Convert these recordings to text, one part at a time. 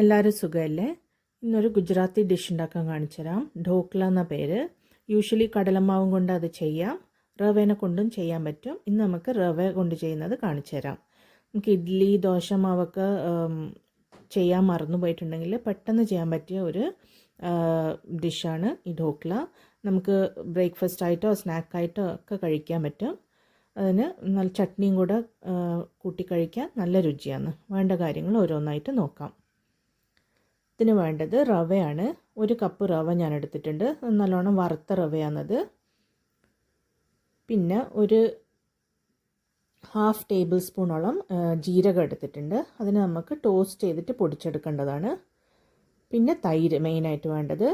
എല്ലാവരും സുഖമല്ലേ? ഇന്നൊരു ഗുജറാത്തി ഡിഷ് ഉണ്ടാക്കാൻ കാണിച്ചു തരാം. ഢോക്ല എന്ന പേര്. യൂഷ്വലി കടലമാവും കൊണ്ട് അത് ചെയ്യാം, റവേനെ കൊണ്ടും ചെയ്യാൻ പറ്റും. ഇന്ന് നമുക്ക് റവ കൊണ്ട് ചെയ്യുന്നത് കാണിച്ചു തരാം. നമുക്ക് ഇഡ്ഡലി ദോശ മാവൊക്കെ ചെയ്യാൻ മറന്നു പോയിട്ടുണ്ടെങ്കിൽ പെട്ടെന്ന് ചെയ്യാൻ പറ്റിയ ഒരു ഡിഷാണ് ഈ ഢോക്ല. നമുക്ക് ബ്രേക്ക്ഫാസ്റ്റ് ആയിട്ടോ സ്നാക്കായിട്ടോ ഒക്കെ കഴിക്കാൻ പറ്റും. അതിന് നല്ല ചട്നിയും കൂടെ കൂട്ടി കഴിക്കാൻ നല്ല രുചിയാണ്. വേണ്ട കാര്യങ്ങൾ ഓരോന്നായിട്ട് നോക്കാം. ഇതിന് വേണ്ടത് റവയാണ്. 1 കപ്പ് റവ ഞാൻ എടുത്തിട്ടുണ്ട്. നല്ലോണം വറുത്ത റവയാണത്. പിന്നെ ഒരു 1/2 ടേബിൾ സ്പൂണോളം ജീരകം എടുത്തിട്ടുണ്ട്. അതിന് നമുക്ക് ടോസ്റ്റ് ചെയ്തിട്ട് പൊടിച്ചെടുക്കേണ്ടതാണ്. പിന്നെ തൈര് മെയിനായിട്ട് വേണ്ടത്.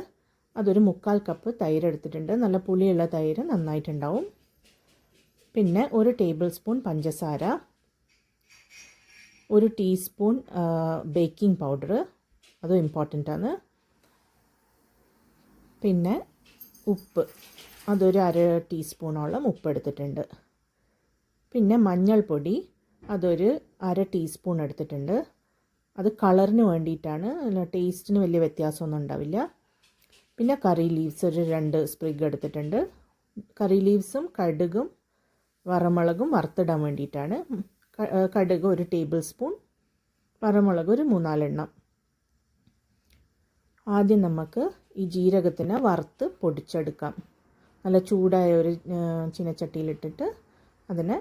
അതൊരു 1/4 കപ്പ് തൈര് എടുത്തിട്ടുണ്ട്. നല്ല പുളിയുള്ള തൈര് നന്നായിട്ടുണ്ടാവും. പിന്നെ 1 ടേബിൾ സ്പൂൺ പഞ്ചസാര, 1 ടീസ്പൂൺ ബേക്കിംഗ് പൗഡർ, അതും ഇമ്പോർട്ടൻ്റ് ആണ്. പിന്നെ ഉപ്പ്, അതൊരു 1/2 ടീസ്പൂണോളം ഉപ്പ് എടുത്തിട്ടുണ്ട്. പിന്നെ മഞ്ഞൾപ്പൊടി, അതൊരു 1/2 ടീസ്പൂൺ എടുത്തിട്ടുണ്ട്. അത് കളറിന് വേണ്ടിയിട്ടാണ്, ടേസ്റ്റിന് വലിയ വ്യത്യാസമൊന്നും ഉണ്ടാവില്ല. പിന്നെ കറി ലീവ്സ് ഒരു 2 സ്പ്രിഗ് എടുത്തിട്ടുണ്ട്. കറി ലീവ്സും കടുകും വറമുളകും വറുത്തിടാൻ വേണ്ടിയിട്ടാണ്. കടുക് 1 ടേബിൾ സ്പൂൺ, വറമുളക് ഒരു 3-4 എണ്ണം. ആദ്യം നമുക്ക് ഈ ജീരകത്തിനെ വറുത്ത് പൊടിച്ചെടുക്കാം. നല്ല ചൂടായ ഒരു ചീനച്ചട്ടിയിലിട്ടിട്ട് അതിനെ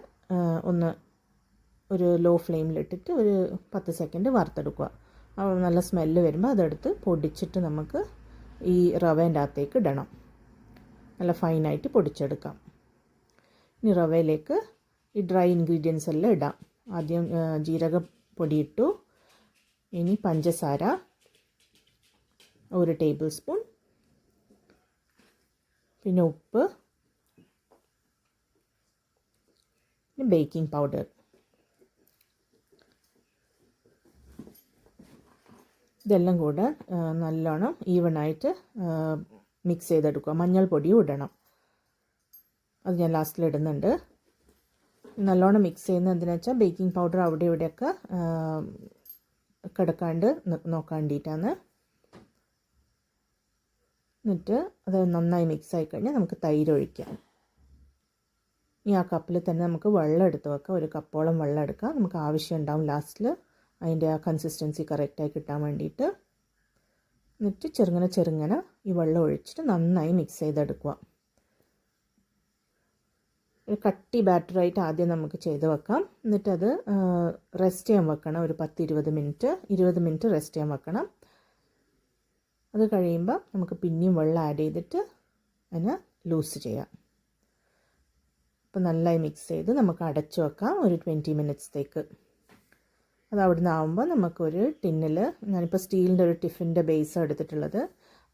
ഒരു ലോ ഫ്ലെയിമിലിട്ടിട്ട് ഒരു 10 സെക്കൻഡ് വറുത്തെടുക്കുക. നല്ല സ്മെല്ല് വരുമ്പോൾ അതെടുത്ത് പൊടിച്ചിട്ട് നമുക്ക് ഈ റവേൻ്റെ അകത്തേക്ക് ഇടണം. നല്ല ഫൈനായിട്ട് പൊടിച്ചെടുക്കാം. ഇനി റവയിലേക്ക് ഈ ഡ്രൈ ഇൻഗ്രീഡിയൻസ് എല്ലാം ഇടാം. ആദ്യം ജീരകപ്പൊടി ഇട്ടു. ഇനി പഞ്ചസാര 1 ടേബിൾ സ്പൂൺ, പിന്നെ ഉപ്പ്, പിന്നെ ബേക്കിംഗ് പൗഡർ. ഇതെല്ലാം കൂടെ നല്ലോണം ഈവണായിട്ട് മിക്സ് ചെയ്തെടുക്കുക. മഞ്ഞൾപ്പൊടിയും ഇടണം, അത് ഞാൻ ലാസ്റ്റിൽ ഇടുന്നുണ്ട്. നല്ലോണം മിക്സ് ചെയ്യുന്നത് എന്തിനാ വെച്ചാൽ ബേക്കിംഗ് പൗഡർ അവിടെ ഇവിടെയൊക്കെ കിടക്കാണ്ട് നോക്കാൻ വേണ്ടിയിട്ടാണ്. എന്നിട്ട് അത് നന്നായി മിക്സ് ആയി കഴിഞ്ഞാൽ നമുക്ക് തൈര് ഒഴിക്കാം. ഈ ആ കപ്പിൽ തന്നെ നമുക്ക് വെള്ളം എടുത്ത് വെക്കാം. 1 കപ്പോളം വെള്ളം എടുക്കാം. നമുക്ക് ആവശ്യം ഉണ്ടാവും ലാസ്റ്റിൽ അതിൻ്റെ ആ കൺസിസ്റ്റൻസി കറക്റ്റായി കിട്ടാൻ വേണ്ടിയിട്ട്. എന്നിട്ട് ചെറുങ്ങനെ ഈ വെള്ളം ഒഴിച്ചിട്ട് നന്നായി മിക്സ് ചെയ്തെടുക്കുക. ഒരു കട്ടി ബാറ്ററായിട്ട് ആദ്യം നമുക്ക് ചെയ്ത് വെക്കാം. എന്നിട്ടത് റെസ്റ്റ് ചെയ്യാൻ വെക്കണം. ഒരു 10-20 മിനിറ്റ് റെസ്റ്റ് ചെയ്യാൻ വെക്കണം. അത് കഴിയുമ്പോൾ നമുക്ക് പിന്നെയും വെള്ളം ആഡ് ചെയ്തിട്ട് അതിനെ ലൂസ് ചെയ്യാം. അപ്പോൾ നന്നായി മിക്സ് ചെയ്ത് നമുക്ക് അടച്ചു വെക്കാം ഒരു 20 മിനിറ്റ്സത്തേക്ക്. അത് അവിടെ നിന്ന് ആകുമ്പോൾ നമുക്കൊരു ടിന്നിൽ, ഞാനിപ്പോൾ സ്റ്റീലിൻ്റെ ഒരു ടിഫിൻ്റെ ബേസ് എടുത്തിട്ടുള്ളത്,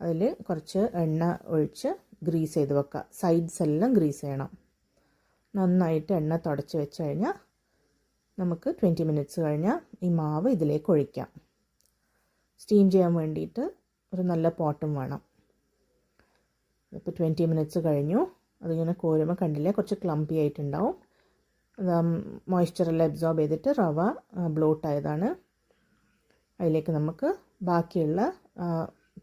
അതിൽ കുറച്ച് എണ്ണ ഒഴിച്ച് ഗ്രീസ് ചെയ്ത് വെക്കാം. സൈഡ്സ് എല്ലാം ഗ്രീസ് ചെയ്യണം. നന്നായിട്ട് എണ്ണ തുടച്ച് വെച്ച് കഴിഞ്ഞാൽ നമുക്ക് 20 മിനിറ്റ്സ് കഴിഞ്ഞാൽ ഈ മാവ് ഇതിലേക്ക് ഒഴിക്കാം. സ്റ്റീം ചെയ്യാൻ വേണ്ടിയിട്ട് ഒരു നല്ല പോട്ടും വേണം. ഇപ്പോൾ 20 മിനിറ്റ്സ് കഴിഞ്ഞു. അതിങ്ങനെ കോരുമ്പോൾ കണ്ടില്ലേ കുറച്ച് ക്ലംപി ആയിട്ടുണ്ടാവും. മോയ്സ്ചറെല്ലാം അബ്സോർബ് ചെയ്തിട്ട് റവ ബ്ലോട്ട് ആയതാണ്. അതിലേക്ക് നമുക്ക് ബാക്കിയുള്ള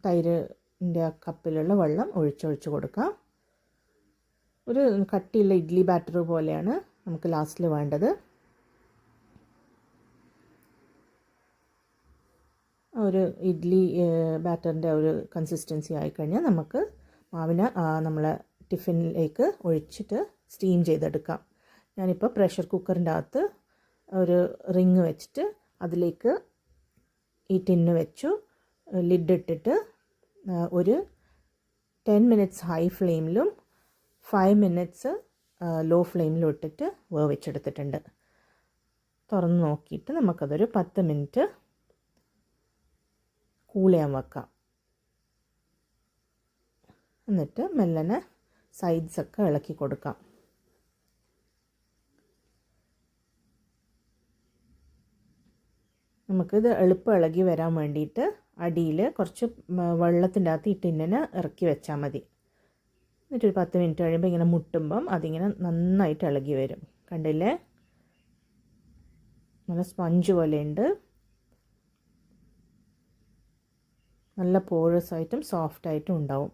തൈരിൻ്റെ കപ്പിലുള്ള വെള്ളം ഒഴിച്ചൊഴിച്ച് കൊടുക്കാം. ഒരു കട്ടിയുള്ള ഇഡ്ഡലി ബാറ്റർ പോലെയാണ് നമുക്ക് ലാസ്റ്റിൽ വേണ്ടത്. ഒരു ഇഡ്ഡലി ബാറ്ററിൻ്റെ ഒരു കൺസിസ്റ്റൻസി ആയിക്കഴിഞ്ഞാൽ നമുക്ക് മാവിനെ നമ്മളെ ടിഫിനിലേക്ക് ഒഴിച്ചിട്ട് സ്റ്റീം ചെയ്തെടുക്കാം. ഞാനിപ്പോൾ പ്രഷർ കുക്കറിൻ്റെ അകത്ത് ഒരു റിങ് വെച്ചിട്ട് അതിലേക്ക് ഈ ടിന്ന് വെച്ചു. ലിഡ് ഇട്ടിട്ട് ഒരു 10 മിനിറ്റ്സ് ഹൈ ഫ്ലെയിമിലും 5 മിനിറ്റ്സ് ലോ ഫ്ലെയിമിലും ഇട്ടിട്ട് വേവിച്ചെടുത്തിട്ടുണ്ട്. തുറന്ന് നോക്കിയിട്ട് നമുക്കതൊരു 10 മിനിറ്റ് കൂൾ ചെയ്യാൻ വെക്കാം. എന്നിട്ട് മെല്ലനെ സൈഡ്സൊക്കെ ഇളക്കി കൊടുക്കാം. നമുക്കിത് എളുപ്പം ഇളകി വരാൻ വേണ്ടിയിട്ട് അടിയിൽ കുറച്ച് വെള്ളത്തിൻ്റെ അകത്ത് ഈ ടിന്നിനെ ഇറക്കി വെച്ചാൽ മതി. എന്നിട്ടൊരു 10 മിനിറ്റ് കഴിയുമ്പോൾ ഇങ്ങനെ മുട്ടുമ്പം അതിങ്ങനെ നന്നായിട്ട് ഇളകി വരും. കണ്ടില്ലേ, നല്ല സ്പഞ്ച് പോലെയുണ്ട്. നല്ല പോറസ് ആയിട്ടും സോഫ്റ്റ് ആയിട്ടും ഉണ്ടാവും.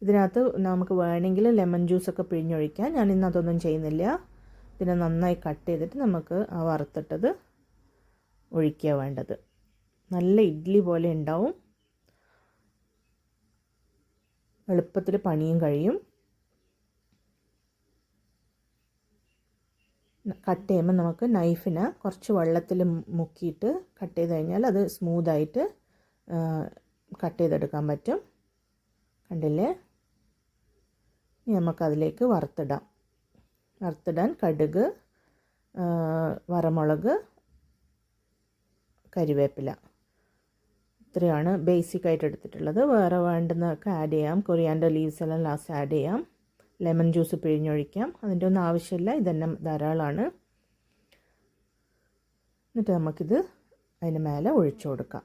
ഇതിനകത്ത് നമുക്ക് വേണമെങ്കിൽ ലെമൺ ജ്യൂസൊക്കെ പിഴിഞ്ഞൊഴിക്കാം. ഞാൻ ഇന്ന് അതൊന്നും ചെയ്യുന്നില്ല. ഇതിനെ നന്നായി കട്ട് ചെയ്തിട്ട് നമുക്ക് ആ വറുത്തിട്ടത് ഒഴിക്കുക വേണ്ടത്. നല്ല ഇഡ്ഡലി പോലെ ഉണ്ടാവും. എളുപ്പത്തിൽ പണിയും കഴിയും. കട്ട് ചെയ്യുമ്പോൾ നമുക്ക് നൈഫിന് കുറച്ച് വെള്ളത്തിൽ മുക്കിയിട്ട് കട്ട് ചെയ്ത് കഴിഞ്ഞാൽ അത് സ്മൂത്തായിട്ട് കട്ട് ചെയ്തെടുക്കാൻ പറ്റും. കണ്ടില്ലേ? ഇനി നമുക്കതിലേക്ക് വറുത്തിടാൻ കടുക്, വറമുളക്, കരിവേപ്പില, ഇത്രയാണ് ബേസിക്കായിട്ട് എടുത്തിട്ടുള്ളത്. വേറെ വേണ്ടുന്നതൊക്കെ ആഡ് ചെയ്യാം. കൊറിയാൻഡർ ലീവ്സ് എല്ലാം ലാസ്റ്റ് ആഡ് ചെയ്യാം. ലെമൺ ജ്യൂസ് പിഴിഞ്ഞൊഴിക്കാം. അതിൻ്റെ ഒന്നും ആവശ്യമില്ല, ഇതന്നെ ധാരാളമാണ്. എന്നിട്ട് നമുക്കിത് അതിന് മേലെ ഒഴിച്ചു കൊടുക്കാം.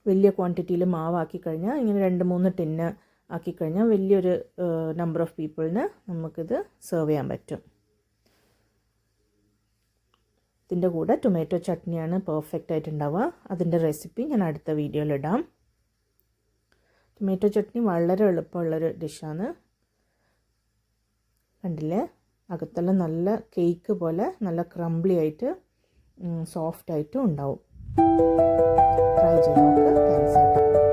വലിയ ക്വാണ്ടിറ്റിയിൽ മാവാക്കി കഴിഞ്ഞാൽ, ഇങ്ങനെ 2-3 ടിന്ന് ആക്കിക്കഴിഞ്ഞാൽ വലിയൊരു നമ്പർ ഓഫ് പീപ്പിളിന് നമുക്കിത് സെർവ് ചെയ്യാൻ പറ്റും. ഇതിൻ്റെ കൂടെ ടൊമാറ്റോ ചട്നിയാണ് പെർഫെക്റ്റ് ആയിട്ടുണ്ടാവുക. അതിൻ്റെ റെസിപ്പി ഞാൻ അടുത്ത വീഡിയോയിലിടാം. ടൊമാറ്റോ ചട്നി വളരെ എളുപ്പമുള്ളൊരു ഡിഷാണ്. കണ്ടില്ലേ? അകത്തെല്ലാം നല്ല കേക്ക് പോലെ നല്ല ക്രംബ്ലി ആയിട്ട് സോഫ്റ്റ് ആയിട്ടും ഉണ്ടാവും. ട്രൈ ചെയ്ത് നോക്ക്. താങ്ക്സ്.